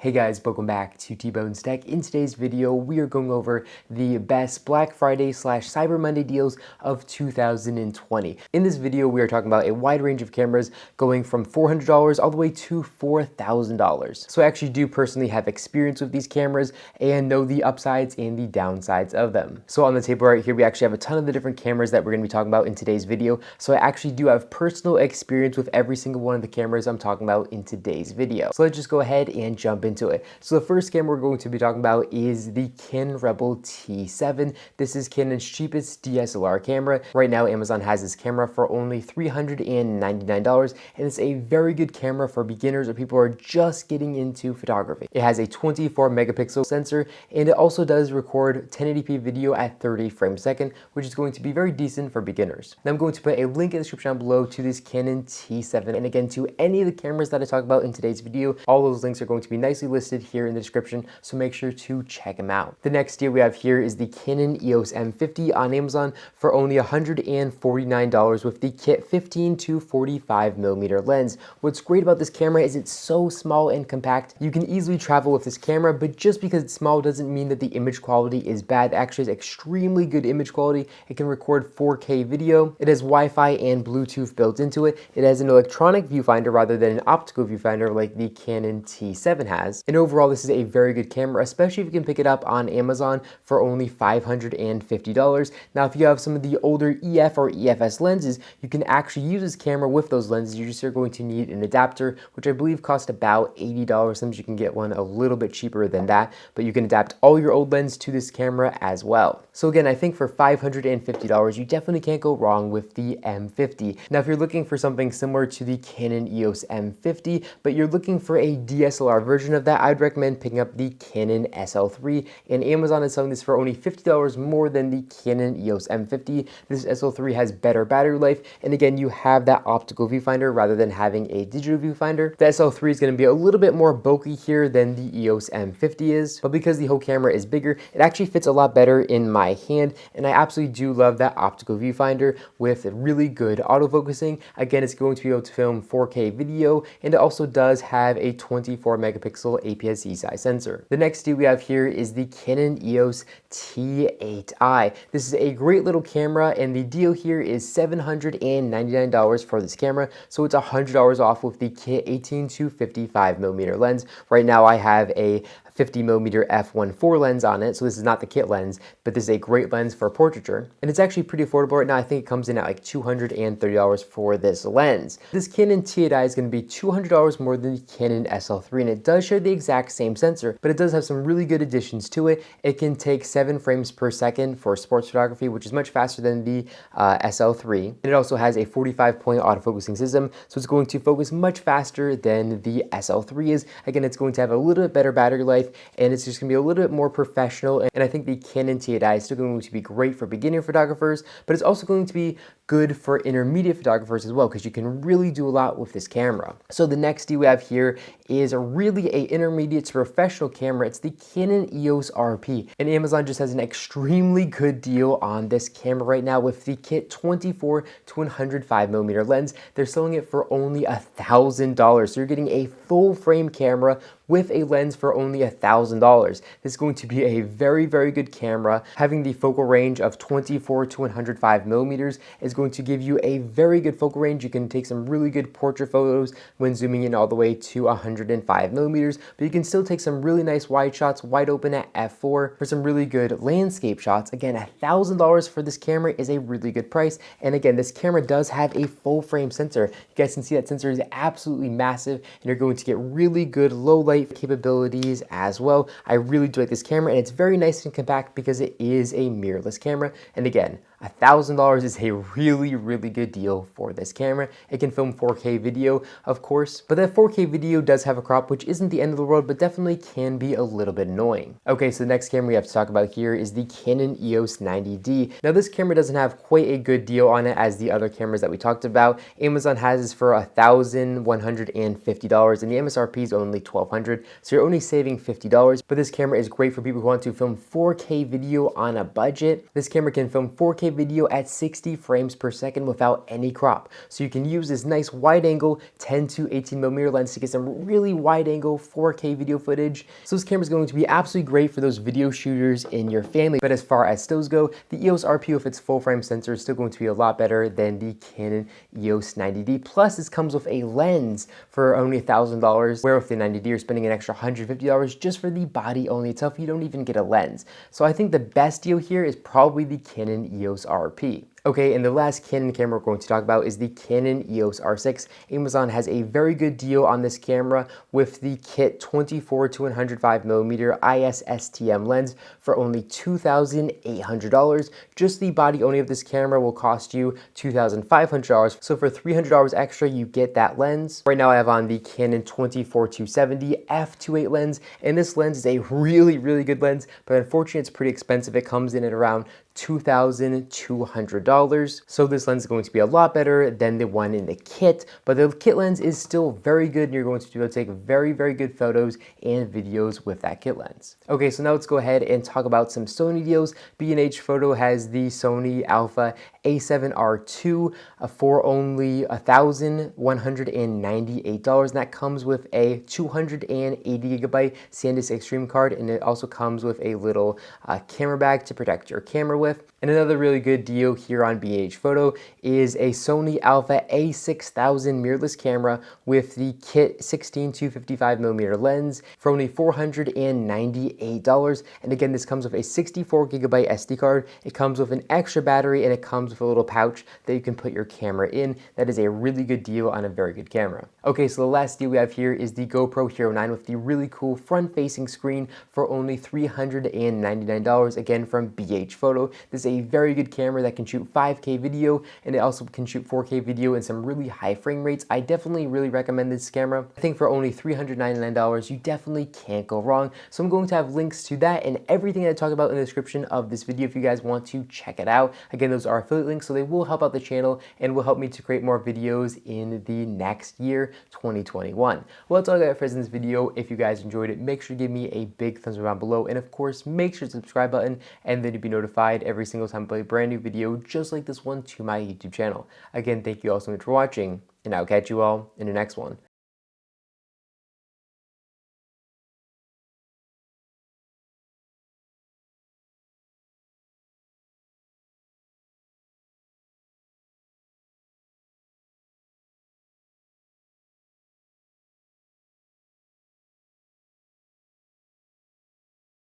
Hey guys, welcome back to T-Bones Tech. In today's video, we are going over the best Black Friday / Cyber Monday deals of 2020. In this video, we are talking about a wide range of cameras going from $400 all the way to $4,000. So I actually do personally have experience with these cameras and know the upsides and the downsides of them. So on the table right here, we actually have a ton of the different cameras that we're going to be talking about in today's video. So I actually do have personal experience with every single one of the cameras I'm talking about in today's video. So let's just go ahead and jump into it. So the first camera we're going to be talking about is the Canon Rebel T7. This is Canon's cheapest DSLR camera. Right now, Amazon has this camera for only $399, and it's a very good camera for beginners or people who are just getting into photography. It has a 24 megapixel sensor, and it also does record 1080p video at 30 frames a second, which is going to be very decent for beginners. Now I'm going to put a link in the description down below to this Canon T7, and again to any of the cameras that I talk about in today's video. All those links are going to be nicely listed here in the description, so make sure to check them out. The next deal we have here is the Canon EOS M50 on Amazon for only $149 with the kit 15 to 45 millimeter lens. What's great about this camera is it's so small and compact. You can easily travel with this camera, but just because it's small doesn't mean that the image quality is bad. It actually has extremely good image quality. It can record 4K video. It has Wi-Fi and Bluetooth built into it. It has an electronic viewfinder rather than an optical viewfinder like the Canon T7 has. And overall, this is a very good camera, especially if you can pick it up on Amazon for only $550. Now, if you have some of the older EF or EFS lenses, you can actually use this camera with those lenses. You just are going to need an adapter, which I believe costs about $80. Sometimes you can get one a little bit cheaper than that, but you can adapt all your old lenses to this camera as well. So again, I think for $550, you definitely can't go wrong with the M50. Now, if you're looking for something similar to the Canon EOS M50, but you're looking for a DSLR version of that, I'd recommend picking up the Canon SL3, and Amazon is selling this for only $50 more than the Canon EOS M50. This SL3 has better battery life, and again, you have that optical viewfinder rather than having a digital viewfinder. The SL3 is going to be a little bit more bulky here than the EOS M50 is, but because the whole camera is bigger, it actually fits a lot better in my hand, and I absolutely do love that optical viewfinder with really good autofocusing. Again, it's going to be able to film 4K video, and it also does have a 24 megapixel APS-C size sensor. The next deal we have here is the Canon EOS T8i. This is a great little camera, and the deal here is $799 for this camera, so it's $100 off with the kit 18 to 55 millimeter lens. Right now I have a 50 millimeter f1.4 lens on it, so this is not the kit lens, but this is a great lens for portraiture, and it's actually pretty affordable right now. I think it comes in at like $230 for this lens. This Canon TDI is going to be $200 more than the Canon SL3, and it does share the exact same sensor, but it does have some really good additions to it. It can take 7 frames per second for sports photography, which is much faster than the SL3, and it also has a 45-point autofocusing system, so it's going to focus much faster than the SL3 is. Again, it's going to have a little bit better battery life, and it's just going to be a little bit more professional, and I think the Canon TDI is still going to be great for beginner photographers, but it's also going to be good for intermediate photographers as well, because you can really do a lot with this camera. So the next deal we have here is really a intermediate to professional camera. It's the Canon EOS RP, and Amazon just has an extremely good deal on this camera right now with the kit 24 to 105 millimeter lens. They're selling it for only $1,000, so you're getting a full frame camera with a lens for only $1,000. This is going to be a very, very good camera. Having the focal range of 24 to 105 millimeters is going to give you a very good focal range. You can take some really good portrait photos when zooming in all the way to 105 millimeters, but you can still take some really nice wide shots, wide open at f4 for some really good landscape shots. Again, $1,000 for this camera is a really good price, and again, this camera does have a full frame sensor. You guys can see that sensor is absolutely massive, and you're going to get really good low light capabilities as well. I really do like this camera, and it's very nice and compact because it is a mirrorless camera, and again, $1,000 is a really, really good deal for this camera. It can film 4K video, of course, but that 4K video does have a crop, which isn't the end of the world, but definitely can be a little bit annoying. Okay, so the next camera we have to talk about here is the Canon EOS 90D. Now, this camera doesn't have quite a good deal on it as the other cameras that we talked about. Amazon has this for $1,150, and the MSRP is only $1,200, so you're only saving $50, but this camera is great for people who want to film 4K video on a budget. This camera can film 4K 4K video at 60 frames per second without any crop. So you can use this nice wide angle 10 to 18mm lens to get some really wide angle 4K video footage. So this camera is going to be absolutely great for those video shooters in your family. But as far as stills go, the EOS RP with its full frame sensor is still going to be a lot better than the Canon EOS 90D. Plus this comes with a lens for only $1,000, where with the 90D you're spending an extra $150 just for the body only itself. You don't even get a lens. So I think the best deal here is probably the Canon EOS RP. Okay, and the last Canon camera we're going to talk about is the Canon EOS R6. Amazon has a very good deal on this camera with the kit 24 to 105mm IS-STM lens for only $2,800. Just the body only of this camera will cost you $2,500. So for $300 extra, you get that lens. Right now I have on the Canon 24-70 f2.8 lens, and this lens is a really, really good lens, but unfortunately it's pretty expensive. It comes in at around $2,200. So this lens is going to be a lot better than the one in the kit, but the kit lens is still very good and you're going to be able to take very, very good photos and videos with that kit lens. Okay, so now let's go ahead and talk about some Sony deals. B&H Photo has the Sony Alpha A7R2 for only $1,198, and that comes with a 280GB SanDisk Extreme card, and it also comes with a little camera bag to protect your camera with. And another really good deal here on B&H Photo is a Sony Alpha A6000 mirrorless camera with the kit 16 to 55mm lens for only $498. And again, this comes with a 64GB SD card. It comes with an extra battery, and it comes with a little pouch that you can put your camera in. That is a really good deal on a very good camera. Okay, so the last deal we have here is the GoPro Hero 9 with the really cool front-facing screen for only $399, again from B&H Photo. This is a very good camera that can shoot 5K video, and it also can shoot 4K video and some really high frame rates. I definitely really recommend this camera. I think for only $399, you definitely can't go wrong. So I'm going to have links to that and everything I talk about in the description of this video if you guys want to check it out. Again, those are affiliate links, so they will help out the channel and will help me to create more videos in the next year, 2021. Well, that's all I got for this video. If you guys enjoyed it, make sure to give me a big thumbs up down below, and of course, make sure to subscribe button, and then you'll be notified every single time I play a brand new video just like this one to my YouTube channel. Again, thank you all so much for watching, and I'll catch you all in the next one.